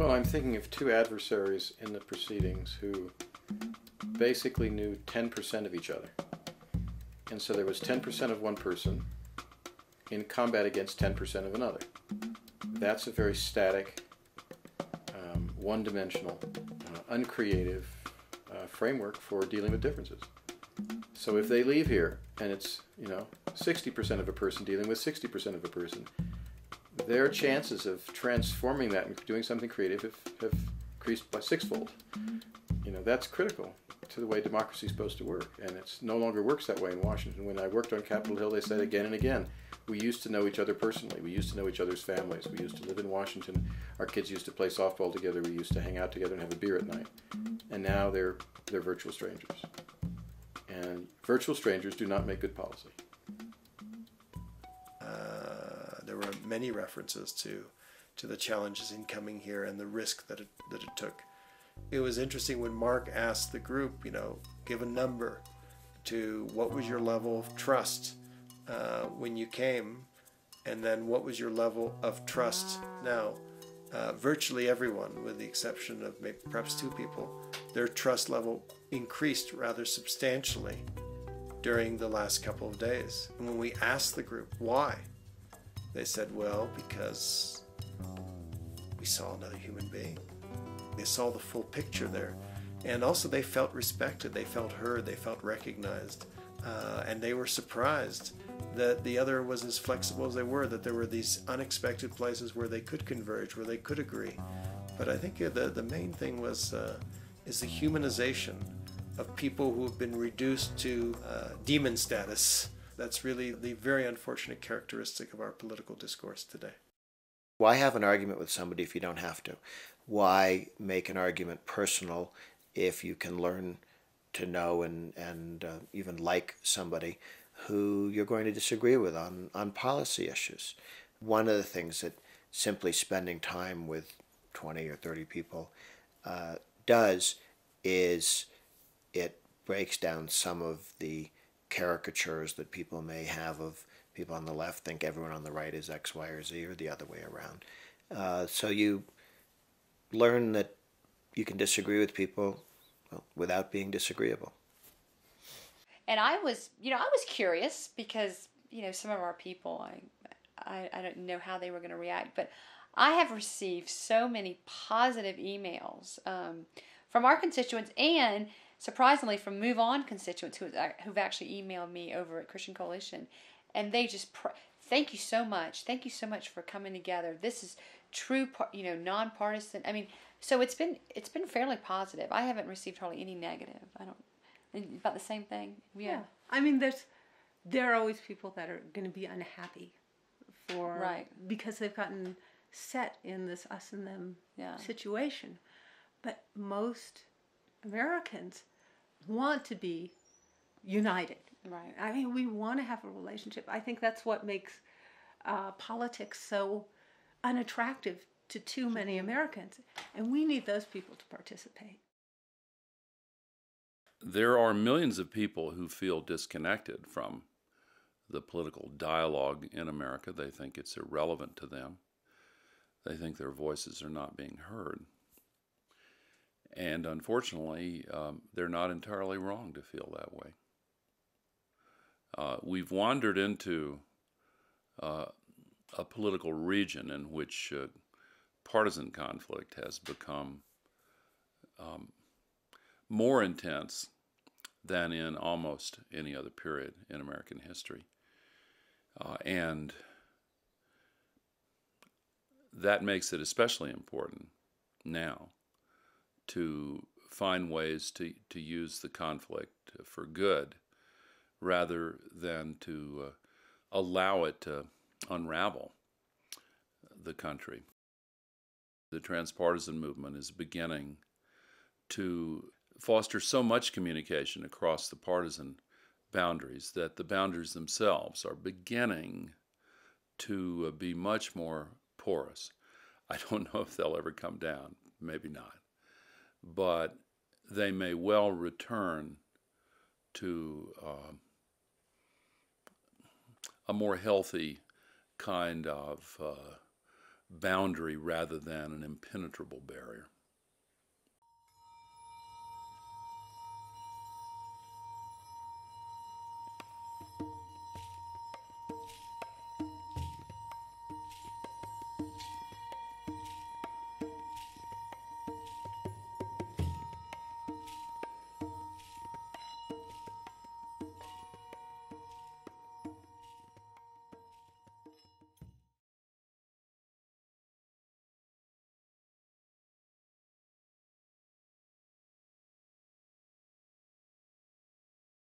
Well, I'm thinking of two adversaries in the proceedings who basically knew 10% of each other. And so there was 10% of one person in combat against 10% of another. That's a very static, one-dimensional, uncreative framework for dealing with differences. So if they leave here and it's 60% of a person dealing with 60% of a person, their chances of transforming that and doing something creative have increased by sixfold. That's critical to the way democracy is supposed to work, and it no longer works that way in Washington. When I worked on Capitol Hill, they said again and again, we used to know each other personally. We used to know each other's families. We used to live in Washington. Our kids used to play softball together. We used to hang out together and have a beer at night. And now they're virtual strangers. And virtual strangers do not make good policy. There were many references to the challenges in coming here and the risk that it took. It was interesting when Mark asked the group, give a number to what was your level of trust when you came, and then what was your level of trust now. Virtually everyone, with the exception of maybe perhaps two people, their trust level increased rather substantially during the last couple of days. And when we asked the group why, they said, well, because we saw another human being. They saw the full picture there. And also they felt respected, they felt heard, they felt recognized. And they were surprised that the other was as flexible as they were, that there were these unexpected places where they could converge, where they could agree. But I think the main thing was is the humanization of people who have been reduced to demon status. That's really the very unfortunate characteristic of our political discourse today. Why have an argument with somebody if you don't have to? Why make an argument personal if you can learn to know and even like somebody who you're going to disagree with on policy issues? One of the things that simply spending time with 20 or 30 people does is it breaks down some of the caricatures that people may have of people on the left think everyone on the right is X, Y, or Z, or the other way around. So you learn that you can disagree with people without being disagreeable. And I was curious because, some of our people, I don't know how they were going to react, but I have received so many positive emails from our constituents and, surprisingly, from Move On constituents who've actually emailed me over at Christian Coalition. And they just, thank you so much. Thank you so much for coming together. This is true, nonpartisan. I mean, so it's been fairly positive. I haven't received hardly any negative. About the same thing. Yeah. I mean, there are always people that are going to be unhappy because they've gotten set in this us and them situation. But most Americans want to be united. Right. I mean, we want to have a relationship. I think that's what makes politics so unattractive to too many Americans. And we need those people to participate. There are millions of people who feel disconnected from the political dialogue in America. They think it's irrelevant to them. They think their voices are not being heard. And unfortunately, they're not entirely wrong to feel that way. We've wandered into a political region in which partisan conflict has become more intense than in almost any other period in American history. And that makes it especially important now to find ways to use the conflict for good rather than to allow it to unravel the country. The transpartisan movement is beginning to foster so much communication across the partisan boundaries that the boundaries themselves are beginning to be much more porous. I don't know if they'll ever come down, maybe not, but they may well return to a more healthy kind of boundary rather than an impenetrable barrier.